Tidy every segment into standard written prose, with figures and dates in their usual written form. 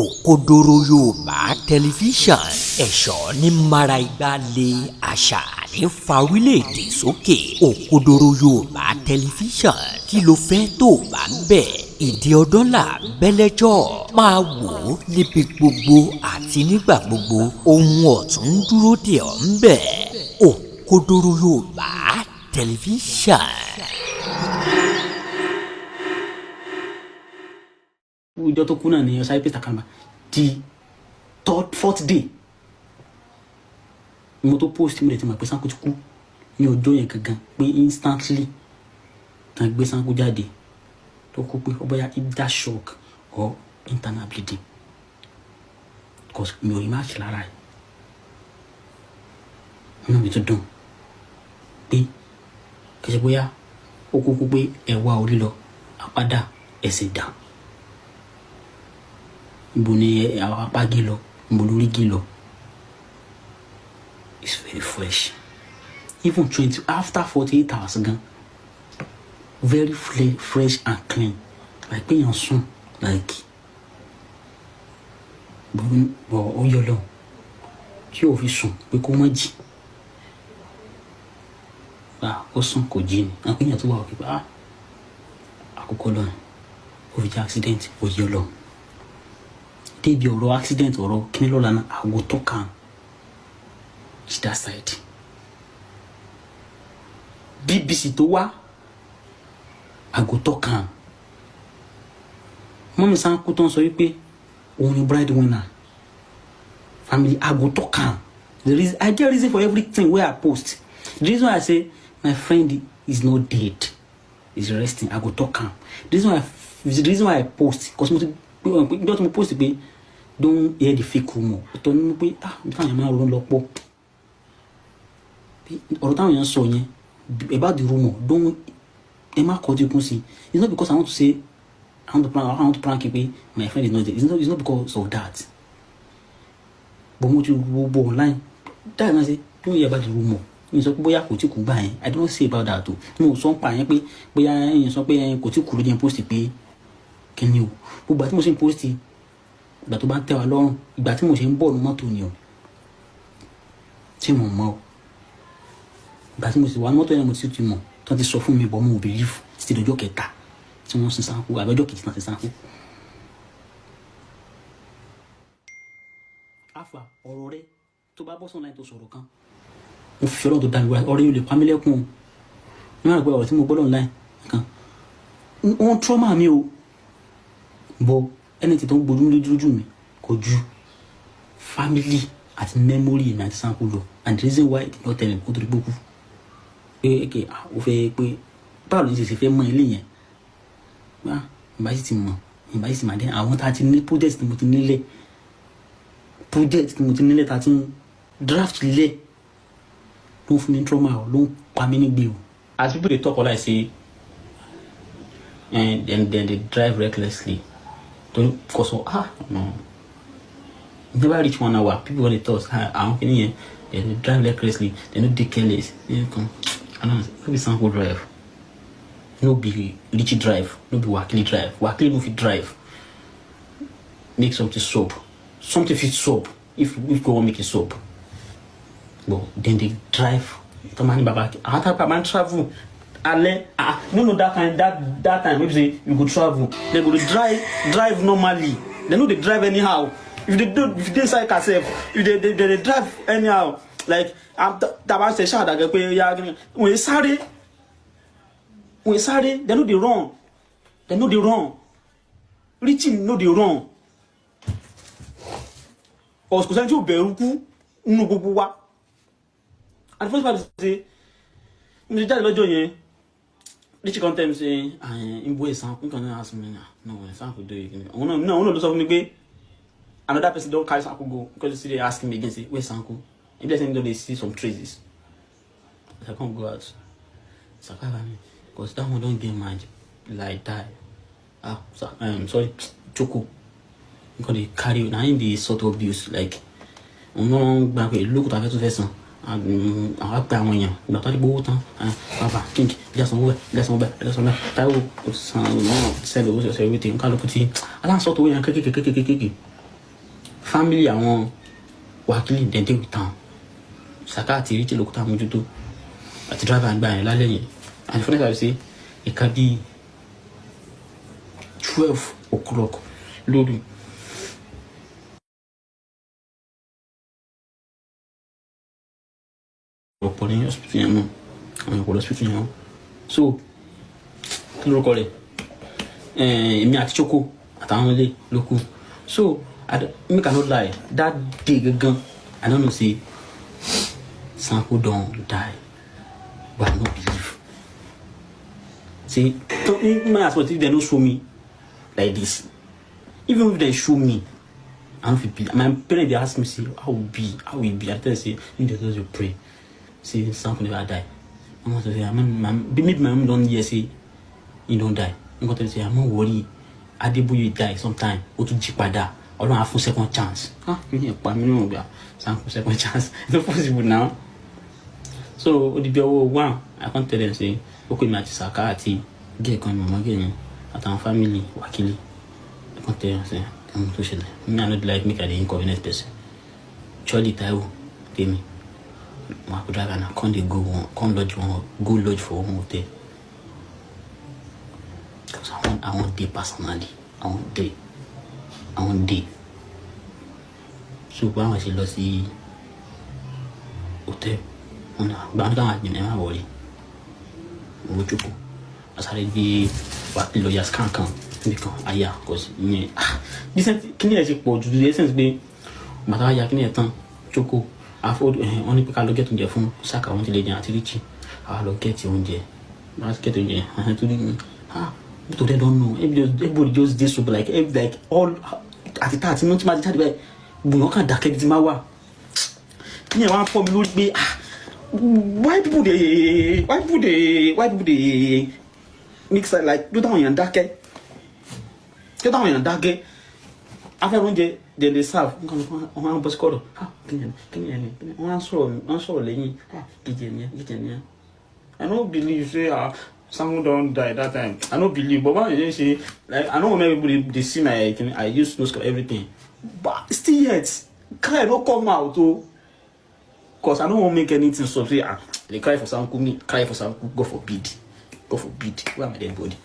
Òkodoro Yorùbá tẹlifíṣàn ẹ̀ṣọ́ ní mara igba lé àṣà ní fa orílẹ̀-èdè sókè. Òkodoro Yorùbá tẹlifíṣàn kí ló fẹ́ tó bá ń bẹ̀. Ìdí ọdún là bẹ́lẹ́jọ́ máa wò ó níbi gbogbo àti nígbà gbogbo ohun ọ̀tún dúró dè ọ́ ń bẹ̀. Òkodoro Yorùbá tẹlifíṣàn. Ìjọ tó kú náà ni Ọ̀sáyé Peter Kamba di fourth day mo tó post mi rẹ̀ ti mọ̀ pé Sanko ti kú ní ọjọ́ yẹn gangan pé instantly tán gbé Sanko jáde tó kú pé ó bóyá either shock or internal bleeding because mi ò rí máàkì lára ẹ̀ inú mi tó dùn pé kì í ṣe bóyá ó kú pé ẹ̀wà orí lọ àpádà ẹsẹ̀ dà. Ibo ni apá gé lọ, ibo lórí gé lọ. It's very fresh. Even after 48 hours again, very fresh and clean. Like pé yàn sùn, like ó yọ lọ tí ó fi sùn pé kó má jí. Ó sùn kò jí ni. Àwọn èèyàn tó wà òkè bá àkókò lọ ó fi jẹ́ accident ó yọ lọ. Débi ọ̀rọ̀ accident ọ̀rọ̀ kíní lọ́la náà àgọ́ tó kàn sí that side. BBC tó wá àgọ́ tó kàn. Mọ́mí Sanko tó ń sọ wípé òun ni breadwinner family àgọ́ tó kàn. I get reason for everything wey I post. The reason why I say my friend is not dead, is resting, àgọ́ tó kàn. The reason why I post because mo post pé don't hear the fake rumor. Ọ̀tọ̀ ni mo pé táwọn èèyàn máa ronú lọ pọ̀. Ọ̀rọ̀ táwọn èèyàn sọ yẹn about the rumor don't ẹ má kọjú ikún sí. It's not because I want to say I want to prank pé my friend is not dead. It's not because of that. But mo ti gbogbo online that na say don't hear about the rumor. Mi sọ pé bóyá kò tí kú gbà yẹn. I don't say about that o. Mo sọ pa yẹn pé bóyá yẹn sọ pé kò tí kú ló jẹ́ post pé kíni o. Gbogbo àti mo ṣe ń post ìgbà tó bá tẹ́ wa lọ́rùn ìgbà tí mo ṣe ń bọ̀ ní mọ́tò ni o tí mo mọ̀ o ìgbà tí mo sì wà ní mọ́tò yẹn mo ti mọ̀ tó ti sọ fún mi bọ́ mo ò believe títí dọjọ́ kẹta tí wọ́n sin Sanko àbí ọjọ́ kejì náà sin Sanko. Afa ọ̀rọ̀ rẹ tó bá bọ́ sọ́nà tó sọ̀rọ̀ kan mo fi ọlọ́run tó dá mi wá ọ̀rẹ́ yóò lè pa mí lẹ́kùn o ní wọ́n rà pé ọ̀rọ̀ tí mo gbọ́ online kan wọ́n trauma mi o bọ́ ẹni tí tó ń gbójú lójú mi kò ju family àti memory mi àti Sanko lọ and the reason why I did not tell him kó tó di gbókú pé ó fẹ́ pé báwo ló ń ṣe fẹ́ mọ ilé yẹn ìbá sì ti mọ̀ ìbá sì ti máa dé àwọn tá a ti ní project tí mo ti nílẹ̀ tá a ti ń draft lẹ̀ ló ń fún mi trauma o ló ń pa mí nígbè o. As people dey talk like say and then they drive recklessly. Because no, never reach 1 hour. People when they talk, I'm feeling here. They drive recklessly. They no take careless. I don't know. No be Sanko drive. No be Richie drive. No be Wakili drive. Wakili no fit drive. Make something soap. Something fit soap. If go on make it soap. But then they drive. Tomani baba. After man travel. No that time maybe say you go travel they go drive normally they know they drive anyhow if they inside car sef if they drive anyhow like taba say sha da pe ya when sáré they know they run reaching no dey run os ko se jo bẹ̀rù kú nínú gbogbo wa and first part say mi jáde lọ́jọ́ yẹn Richie come tell me say in boy Sanko can ask me no Sanko do it no do something me another person don't carry Sanko go because you see they ask me again say where Sanko if they say they see some traces I can't go out Sakala me because that one don't get mad like die sorry Choco because they carry now in the sort of abuse like no back look at that person àwọn apẹ àwọn èèyàn ìgbà tó ti gbowó tán bàbá king ìjàsánwó táwọn sàn náà sẹlẹ owó ṣẹṣẹ everything kálukú tí aláǹsọ tó yẹn kékèké family àwọn Wakili then take with town Saka àti Richie lókùtà mójútó àti driver àgbà yẹn lálẹ́ yẹn and the funny thing is say it can be 12 o'clock lórí. ọ̀pọ̀ ní hospital yẹn náà àwọn ọ̀pọ̀ hospital yẹn náà so kí ló kọ́ rẹ̀ èmi àti Choco àtàwọn ilé ló kù so make I no lie that day gangan I don't know say Sanko don die but I no believe say my husband if they no show me like this even if they show me I don't feel believe my parents they ask me say how will be I tell them say you just pray say Sanko never die I want to say maybe my mom don't hear say he don't die I'm going to say I'm not worried Adeboye die sometime ó tún jí padà Ọlọ́run á fún second chance mi pa mi no gba Sanko second chance no possible now so ó di bí ọwọ́ one I can't tell them say okay mi àti Saka àti gay kan mama gay ni àtàwọn family Wakili I can't tell them say I'm to ṣẹlẹ̀ me I no like make I dey inconvenience person Choli Taiwo tèmi ma ko driver na come dey go lodge for one hotel because I want day personally I want day so bá wọn ṣe lọ sí hotel wọn náà bá wọn káwọn àjẹmẹ máa wọlé owó Choco asáré gbé Wakili lawyers kankan nìkan àyà cause ìyẹn decent kí ni ẹ ṣe pọ̀ jù the essence pé bàtà àyà kí ni ẹ tán Choco afford only pick a lọ get oúnjẹ fún Saka wọn ti lè jẹun àti Richie àwa lọ get oúnjẹ bá get oúnjẹ tó ní but they don't know everybody just dey so like all àti tá àti ti máa jáde báyìí gbùyàn kan dákẹ́ bí ti máa wà ní ẹ̀ wá ń fọ́ mi lórí pé why people dey mix like ló táwọn èèyàn dákẹ́ afẹ́ oúnjẹ they dey serve wọ́n á bọ́ sí kọ́rọ̀ kí ni ẹni wọ́n á sọ̀rọ̀ lẹ́yìn gíjẹ̀ ni I no believe say someone don't die that time I no believe but when you say like I know when everybody they see my I use nose cover everything but still yet cry no come out cause I don't want make anything so say they cry for Sanko me cry for Sanko God forbid where my dead body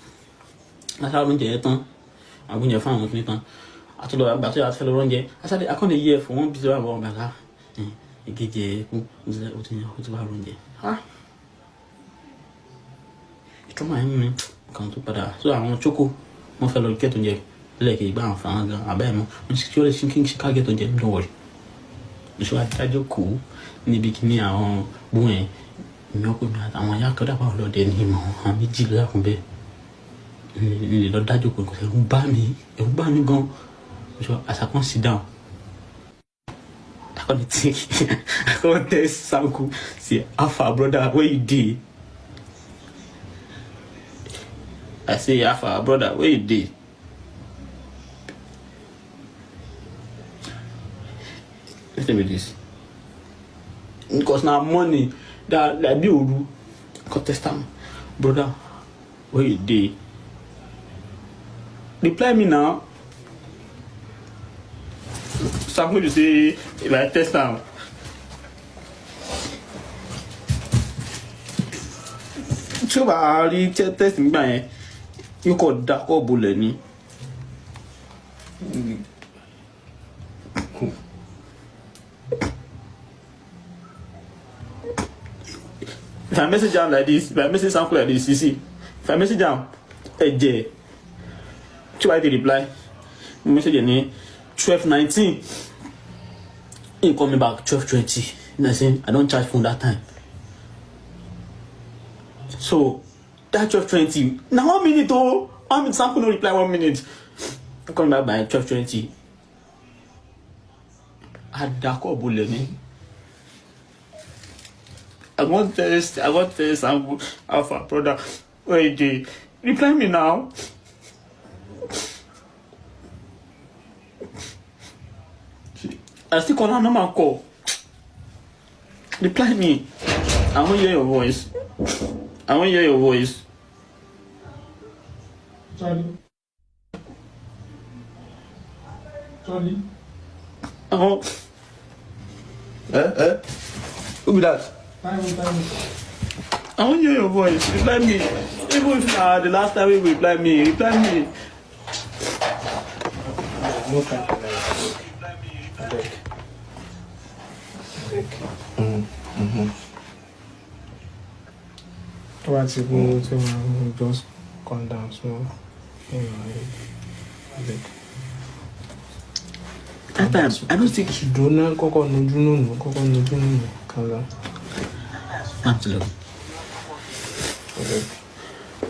that's how oúnjẹ tán àgùnjẹ fún àwọn kìnìún tán àtúndọ̀ àgbà tó yà fẹ́ lọ rọ́njẹ asáré akọ́ni yẹ fún wọn bí tó wà bọ̀ ọ̀gbà ìgéjẹ ó ti wà rọ́njẹ ìtọ́mọ̀ ẹ̀yìn mi kan tó padà so àwọn Choco wọ́n fẹ́ lọ gẹ́tò oúnjẹ lẹ́ẹ̀kẹ́ ìgbà àwọn fàwọn gan àbáyé mọ́ wọ́n ti kí ó lè ṣe kí n ṣe ká gẹ́tò oúnjẹ don't worry ìṣòro adájọ́ kù níbi kí ní àwọn gbóhùn ẹ̀ ìmọ̀ọ́pẹ́ mi àtàwọn ayákọ̀dá bá ọlọ́dẹ ní ìmọ̀ àwọn méjì lọ́kùn bẹ́ẹ̀ lè lọ dájọ́ kò ẹ̀rù bá mi gan so as I come sit down I come tell Sanko say Alpha brother where you dey I say Alpha brother where you dey listen to this because na money that like be oru contest am brother where you dey reply me now Sanko to say if I test am tí o bá rí test nígbà yẹn yóò kọ́ da kọ́ bolẹ̀ ni if I message am like this if I message Sanko like this you see if I message am ẹ̀jẹ̀ tí o bá dey reply message ní 12:19 he call me back 12:20 and I say I don't charge phone that time so that 12:20 now 1 minute oh 1 minute Sanko no reply 1 minute he call me back by 12:20 adako bole ni I want test Sanko Alpha brother where you dey reply me now I still call her normal call. Reply me. I want to hear your voice. Charlie. Who be that? I want to hear your voice. Reply me. Even if the last time you reply me. No time for that. Just calm down small. That time, I don't think you don't know. Calm down. I'm slow.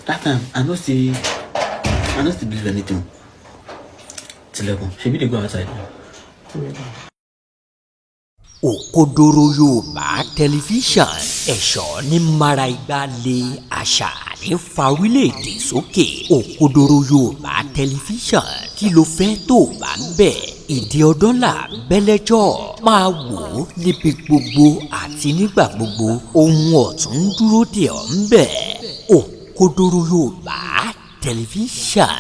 That time, I don't see believe anything. She be go outside. Òkodoro Yorùbá tẹlifíṣàn ẹ̀ṣọ́ ní mara igba lé àṣà ní fa orílẹ̀-èdè sókè. Òkodoro Yorùbá tẹlifíṣàn kí ló fẹ́ tó bá ń bẹ̀. Ìdí ọdún là bẹ́lẹ́jọ́ máa wò ó níbi gbogbo àti nígbà gbogbo ohun ọ̀tún ń dúró dè ọ́ ń bẹ̀. Òkodoro Yorùbá tẹlifíṣàn.